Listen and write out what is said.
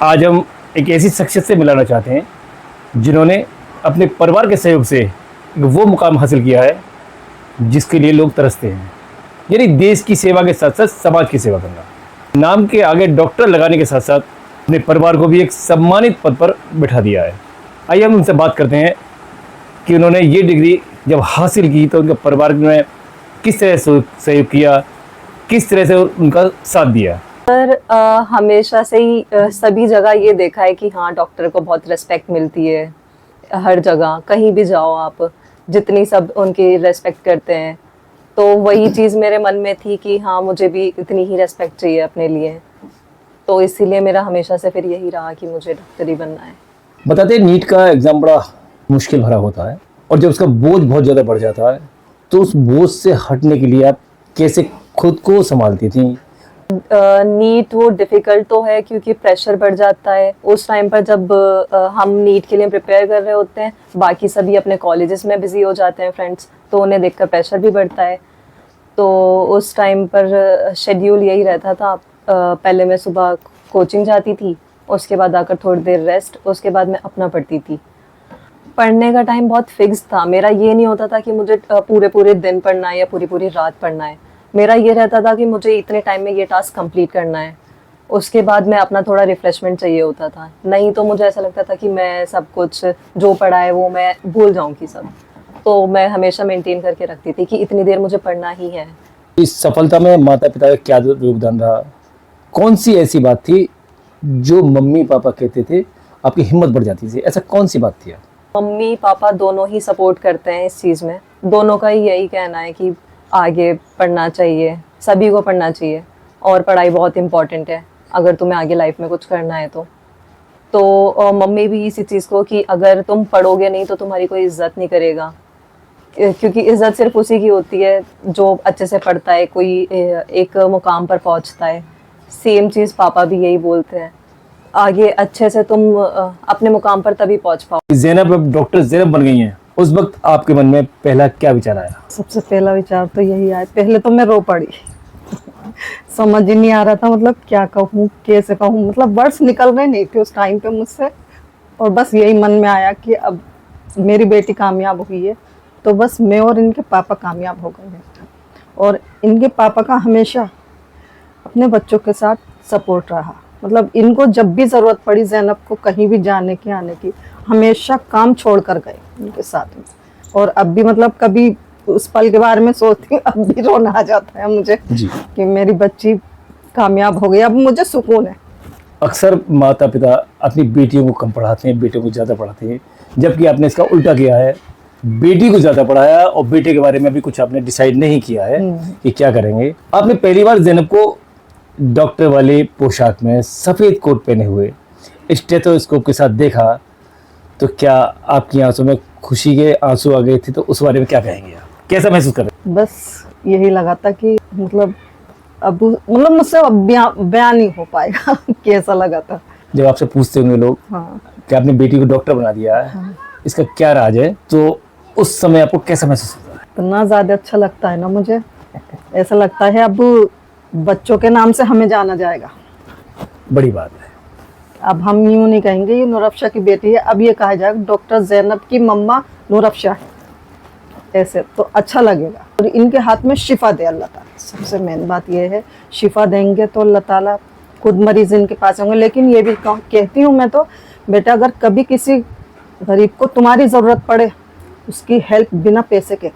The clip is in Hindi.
आज हम एक ऐसी शख्सियत से मिलाना चाहते हैं जिन्होंने अपने परिवार के सहयोग से वो मुकाम हासिल किया है जिसके लिए लोग तरसते हैं, यानी देश की सेवा के साथ साथ समाज की सेवा करना। नाम के आगे डॉक्टर लगाने के साथ साथ अपने परिवार को भी एक सम्मानित पद पर बिठा दिया है। आइए हम उनसे बात करते हैं कि उन्होंने ये डिग्री जब हासिल की तो उनके परिवार ने किस तरह से सहयोग किया, किस तरह से उनका साथ दिया। पर हमेशा से ही सभी जगह ये देखा है कि हाँ, डॉक्टर को बहुत रिस्पेक्ट मिलती है। हर जगह कहीं भी जाओ आप, जितनी सब उनकी रिस्पेक्ट करते हैं, तो वही चीज़ मेरे मन में थी कि हाँ, मुझे भी इतनी ही रिस्पेक्ट चाहिए अपने लिए। तो इसीलिए मेरा हमेशा से फिर यही रहा कि मुझे डॉक्टर ही बनना है। बताते हैं नीट का एग्ज़ाम बड़ा मुश्किल भरा होता है और जब उसका बोझ बहुत ज़्यादा बढ़ जाता है तो उस बोझ से हटने के लिए आप कैसे खुद को संभालती थी? नीट वो डिफ़िकल्ट तो है क्योंकि प्रेशर बढ़ जाता है उस टाइम पर जब हम नीट के लिए प्रिपेयर कर रहे होते हैं। बाकी सभी अपने कॉलेजेस में बिजी हो जाते हैं फ्रेंड्स, तो उन्हें देखकर प्रेशर भी बढ़ता है। तो उस टाइम पर शेड्यूल यही रहता था। पहले मैं सुबह कोचिंग जाती थी, उसके बाद आकर थोड़ी देर रेस्ट, उसके बाद मैं अपना पढ़ती थी। पढ़ने का टाइम बहुत फिक्स था मेरा। ये नहीं होता था कि मुझे पूरे पूरे दिन पढ़ना है या पूरी पूरी रात पढ़ना है। मेरा ये रहता था कि मुझे इतने टाइम में ये टास्क कंप्लीट करना है, उसके बाद मैं अपना थोड़ा रिफ्रेशमेंट चाहिए होता था। नहीं तो मुझे ऐसा लगता था कि मैं सब कुछ जो पढ़ा है वो मैं भूल जाऊंगी सब। तो मैं हमेशा मेंटेन करके रखती थी कि इतनी देर मुझे पढ़ना ही है। इस सफलता में माता पिता का क्या योगदान रहा? कौन सी ऐसी बात थी जो मम्मी पापा कहते थे आपकी हिम्मत बढ़ जाती थी? ऐसा कौन सी बात थी? मम्मी पापा दोनों ही सपोर्ट करते हैं इस चीज़ में। दोनों का ही यही कहना है कि आगे पढ़ना चाहिए, सभी को पढ़ना चाहिए और पढ़ाई बहुत इम्पॉर्टेंट है अगर तुम्हें आगे लाइफ में कुछ करना है तो मम्मी भी इसी चीज़ को कि अगर तुम पढ़ोगे नहीं तो तुम्हारी कोई इज्जत नहीं करेगा, क्योंकि इज्जत सिर्फ उसी की होती है जो अच्छे से पढ़ता है, कोई एक मुकाम पर पहुंचता है। सेम चीज़ पापा भी यही बोलते हैं, आगे अच्छे से तुम अपने मुकाम पर तभी पहुंच पाओ। ज़ैनब अब डॉक्टर ज़ैनब बन गई हैं, उस वक्त आपके मन में पहला क्या विचार आया? सबसे पहला विचार तो यही आया, पहले तो मैं रो पड़ी। समझ ही नहीं आ रहा था, मतलब क्या कहूँ कैसे कहूँ, मतलब वर्ड्स निकल रहे नहीं थे उस टाइम पे मुझसे। और बस यही मन में आया कि अब मेरी बेटी कामयाब हुई है तो बस मैं और इनके पापा कामयाब हो गए हैं। और इनके पापा का हमेशा अपने बच्चों के साथ सपोर्ट रहा। मतलब इनको जब भी ज़रूरत पड़ी ज़ैनब को कहीं भी जाने की आने की, हमेशा काम छोड़ कर गए उनके साथ में। और अब भी मतलब कभी उस पल के बारे में सोचती हूँ, अब भी रोना आ जाता है मुझे कि मेरी बच्ची कामयाब हो गई, अब मुझे सुकून है। अक्सर माता पिता अपनी बेटियों को कम पढ़ाते हैं, बेटियों को ज़्यादा पढ़ाते हैं, जबकि आपने इसका उल्टा किया है, बेटी को ज़्यादा पढ़ाया और बेटे के बारे में अभी कुछ आपने डिसाइड नहीं किया है कि क्या करेंगे। आपने पहली बार ज़ैनब को डॉक्टर वाले पोशाक में सफ़ेद कोट पहने हुए स्टेथोस्कोप के साथ देखा तो क्या आपकी आंसू में खुशी के आंसू आ गए थे? तो उस बारे में क्या कहेंगे आप? कैसा महसूस कर रहे? बस यही लगा था कि मतलब अब मतलब मुझसे अब बयान नहीं हो पाएगा। कैसा लगा था जब आपसे पूछते होंगे लोग कि आपने बेटी को डॉक्टर बना दिया है, इसका क्या राज है, तो उस समय आपको कैसा महसूस होता है? इतना ज़्यादा अच्छा लगता है ना मुझे। ऐसा लगता है अब बच्चों के नाम से हमें जाना जाएगा। बड़ी बात है। अब हम यूँ नहीं कहेंगे ये नूरअफ़शा की बेटी है, अब ये कहा जाएगा डॉक्टर ज़ैनब की मम्मा नूरअफ़शा है। ऐसे तो अच्छा लगेगा। और इनके हाथ में शिफा दे अल्लाह ताला। सबसे मेन बात ये है, शिफा देंगे तो अल्लाह ताला खुद मरीज इनके पास होंगे। लेकिन ये भी कहती हूँ मैं तो, बेटा अगर कभी किसी गरीब को तुम्हारी ज़रूरत पड़े, उसकी हेल्प बिना पैसे के